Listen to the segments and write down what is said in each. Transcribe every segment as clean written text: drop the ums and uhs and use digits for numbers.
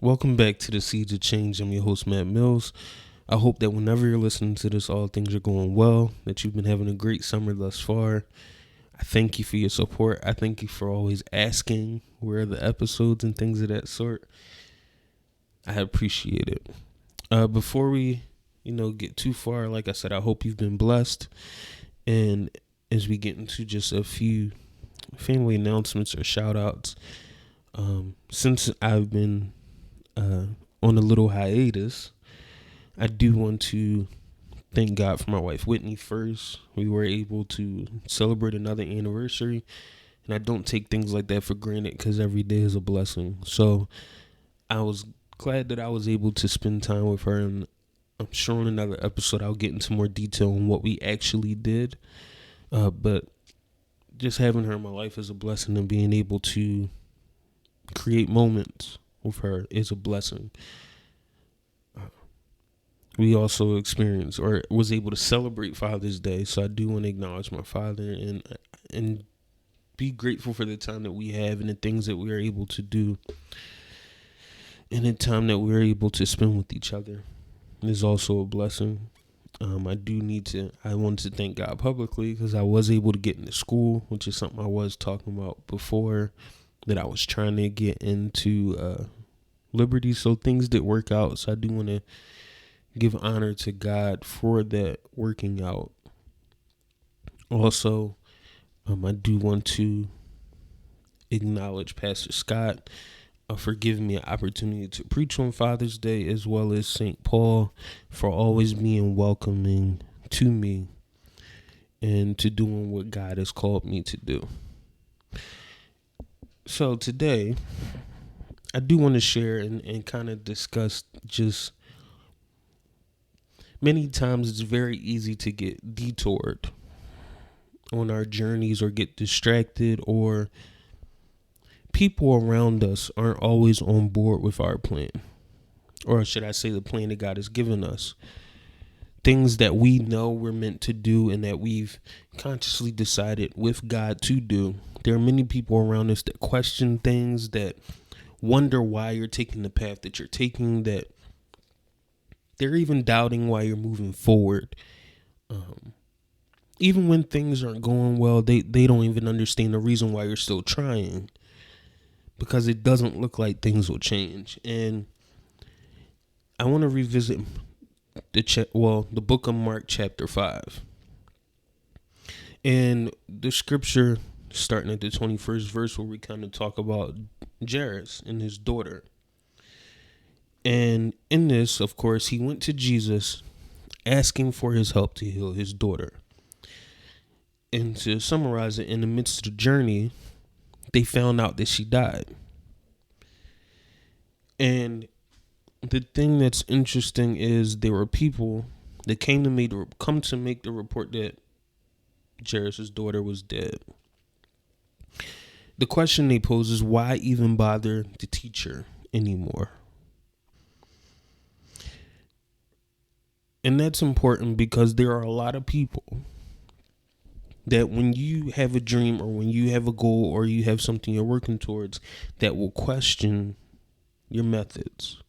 Welcome back to the Seeds of Change. I'm your host, Matt Mills. I hope that whenever you're listening to this, all things are going well, that you've been having a great summer thus far. I thank you for your support. I thank you for always asking where are the episodes and things of that sort. I appreciate it. Before we, get too far, like I said, I hope you've been blessed. And as we get into just a few family announcements or shout outs, since I've been on a little hiatus, I do want to thank God for my wife Whitney first. We were able to celebrate another anniversary, and I don't take things like that for granted because every day is a blessing. So I was glad that I was able to spend time with her, and I'm sure in another episode I'll get into more detail on what we actually did. But just having her in my life is a blessing, and being able to create moments with her is a blessing. We also experienced or was able to celebrate Father's Day, so I do want to acknowledge my father and be grateful for the time that we have and the things that we are able to do and the time that we're able to spend with each other. It is also a blessing. I wanted to thank God publicly because I was able to get into school, which is something I was talking about before, that I was trying to get into Liberty. So things did work out. So I do want to give honor to God for that working out. Also, I do want to acknowledge Pastor Scott for giving me an opportunity to preach on Father's Day, as well as St. Paul for always being welcoming to me and to doing what God has called me to do. So today, I do want to share and kind of discuss just many times it's very easy to get detoured on our journeys or get distracted, or people around us aren't always on board with our plan, or should I say the plan that God has given us. Things that we know we're meant to do and that we've consciously decided with God to do. There are many people around us that question things, that wonder why you're taking the path that you're taking, that they're even doubting why you're moving forward. Even when things aren't going well, they don't even understand the reason why you're still trying, because it doesn't look like things will change. And I want to revisit the book of Mark chapter 5. And the scripture starting at the 21st verse, where we kind of talk about Jairus and his daughter. And in this, of course, he went to Jesus asking for his help to heal his daughter. And to summarize it, in the midst of the journey, they found out that she died. And the thing that's interesting is there were people that come to make the report that Jairus' daughter was dead. The question they pose is, why even bother to teach her anymore? And that's important because there are a lot of people that when you have a dream, or when you have a goal, or you have something you're working towards, that will question your methods.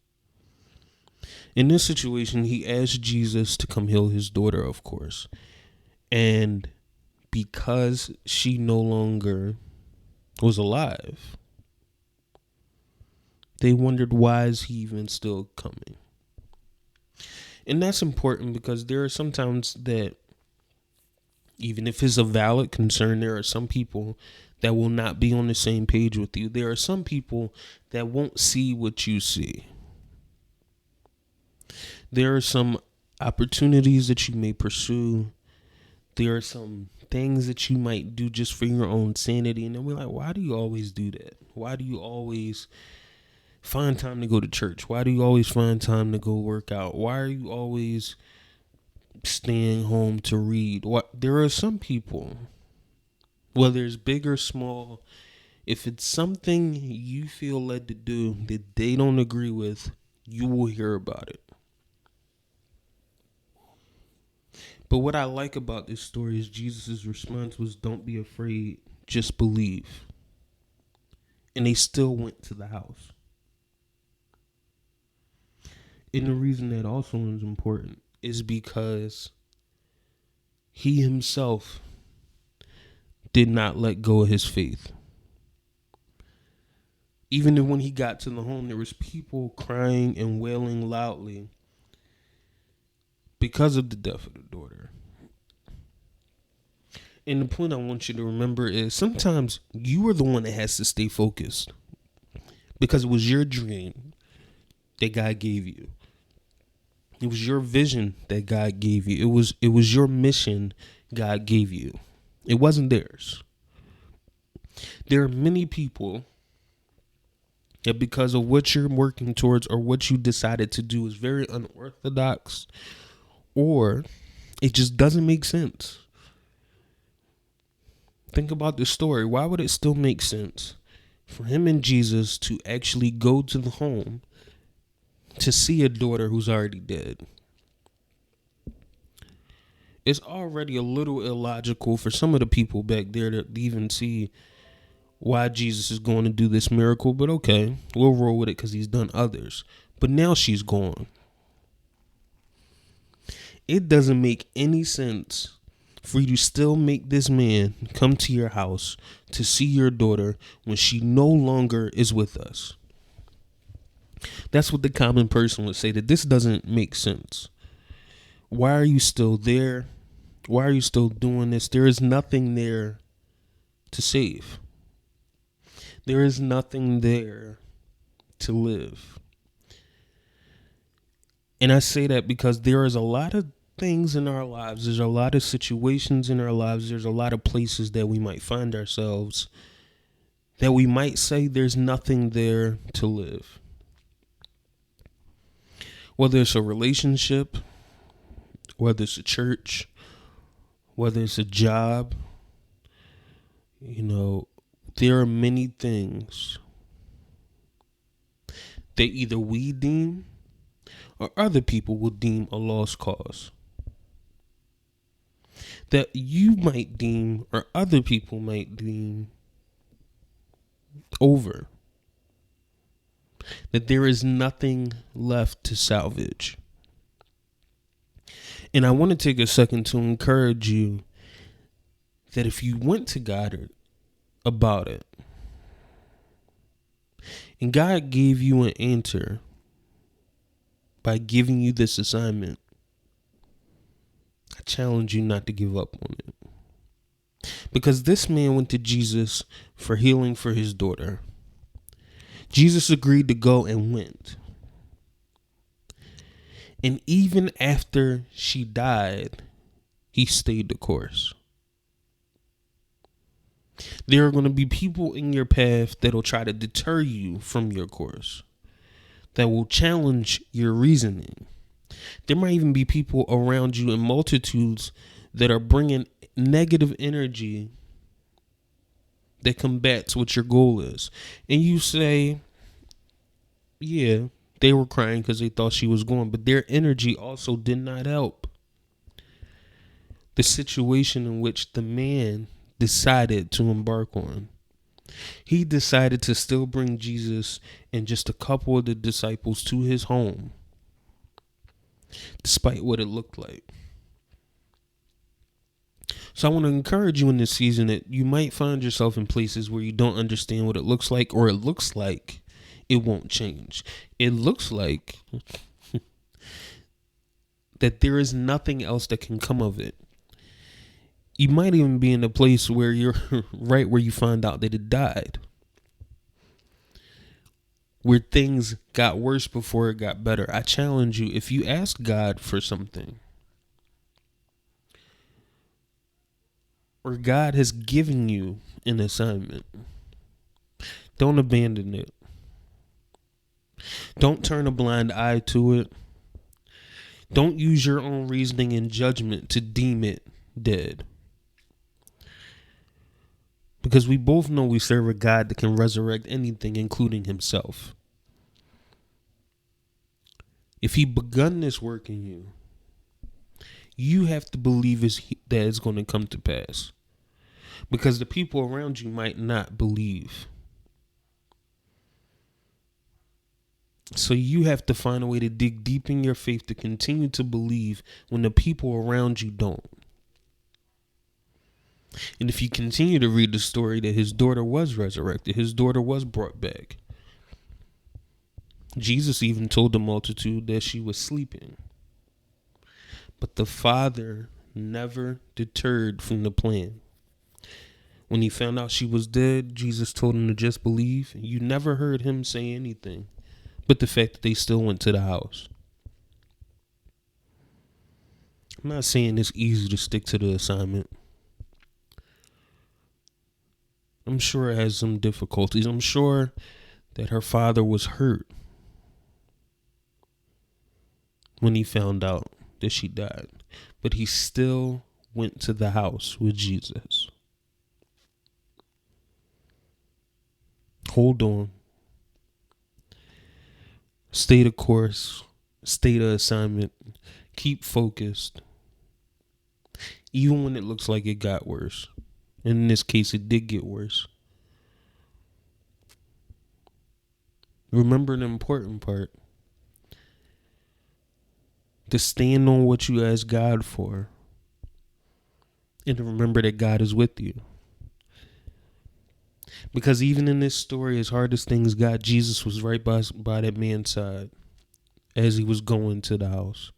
In this situation, he asked Jesus to come heal his daughter, of course. And because she no longer was alive, they wondered, why is he even still coming? And that's important because there are sometimes that, even if it's a valid concern, there are some people that will not be on the same page with you. There are some people that won't see what you see. There are some opportunities that you may pursue. There are some things that you might do just for your own sanity. And then we're like, why do you always do that? Why do you always find time to go to church? Why do you always find time to go work out? Why are you always staying home to read? There are some people, whether it's big or small, if it's something you feel led to do that they don't agree with, you will hear about it. But what I like about this story is Jesus' response was, don't be afraid, just believe. And they still went to the house. And the reason that also is important is because he himself did not let go of his faith. Even when he got to the home, there was people crying and wailing loudly because of the death of the daughter. And the point I want you to remember is sometimes you are the one that has to stay focused because it was your dream that God gave you. It was your vision that God gave you. It was your mission God gave you. It wasn't theirs. There are many people that because of what you're working towards or what you decided to do is very unorthodox or it just doesn't make sense. Think about this story. Why would it still make sense for him and Jesus to actually go to the home to see a daughter who's already dead? It's already a little illogical for some of the people back there to even see why Jesus is going to do this miracle, but okay, we'll roll with it because he's done others. But now she's gone. It doesn't make any sense for you to still make this man come to your house to see your daughter when she no longer is with us. That's what the common person would say, that this doesn't make sense. Why are you still there? Why are you still doing this? There is nothing there to save. There is nothing there to live. And I say that because there is a lot of things in our lives. There's a lot of situations in our lives. There's a lot of places that we might find ourselves that we might say there's nothing there to live. Whether it's a relationship, whether it's a church, whether it's a job, there are many things that either we deem or other people will deem a lost cause. That you might deem or other people might deem over. That there is nothing left to salvage. And I want to take a second to encourage you that if you went to God about it, and God gave you an answer by giving you this assignment, I challenge you not to give up on it. Because this man went to Jesus for healing for his daughter. Jesus agreed to go and went. And even after she died, he stayed the course. There are going to be people in your path that will try to deter you from your course, that will challenge your reasoning. There might even be people around you in multitudes that are bringing negative energy that combats what your goal is. And you say, yeah, they were crying because they thought she was gone, but their energy also did not help the situation in which the man decided to embark on. He decided to still bring Jesus and just a couple of the disciples to his home, despite what it looked like. So I want to encourage you in this season that you might find yourself in places where you don't understand what it looks like, or it looks like it won't change. It looks like that there is nothing else that can come of it. You might even be in a place where you're right where you find out that it died, where things got worse before it got better. I challenge you, if you ask God for something, or God has given you an assignment, don't abandon it. Don't turn a blind eye to it. Don't use your own reasoning and judgment to deem it dead. Because we both know we serve a God that can resurrect anything, including himself. If he begun this work in you, you have to believe that it's going to come to pass. Because the people around you might not believe. So you have to find a way to dig deep in your faith to continue to believe when the people around you don't. And if you continue to read the story that his daughter was resurrected, his daughter was brought back. Jesus even told the multitude that she was sleeping. But the Father never deterred from the plan. When he found out she was dead, Jesus told him to just believe. You never heard him say anything but the fact that they still went to the house. I'm not saying it's easy to stick to the assignment. I'm sure it has some difficulties. I'm sure that her father was hurt when he found out that she died. But he still went to the house with Jesus. Hold on. Stay the course. Stay the assignment. Keep focused. Even when it looks like it got worse. And in this case, it did get worse. Remember the important part. To stand on what you ask God for. And to remember that God is with you. Because even in this story, as hard as things got, Jesus was right by that man's side as he was going to the house.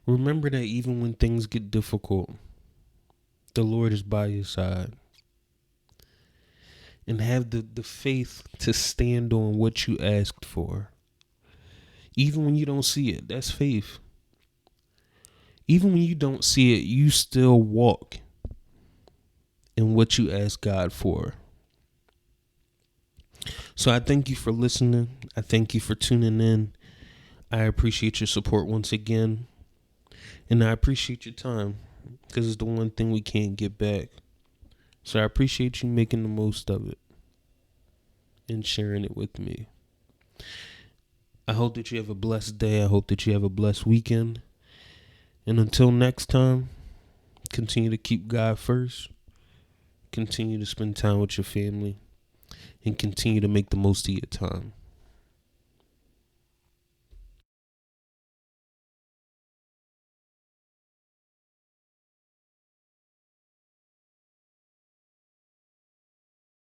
Remember that even when things get difficult, the Lord is by your side. And have the faith to stand on what you asked for. Even when you don't see it, that's faith. Even when you don't see it, you still walk in what you ask God for. So I thank you for listening. I thank you for tuning in. I appreciate your support once again. And I appreciate your time because it's the one thing we can't get back. So I appreciate you making the most of it and sharing it with me. I hope that you have a blessed day. I hope that you have a blessed weekend. And until next time, continue to keep God first. Continue to spend time with your family. And continue to make the most of your time.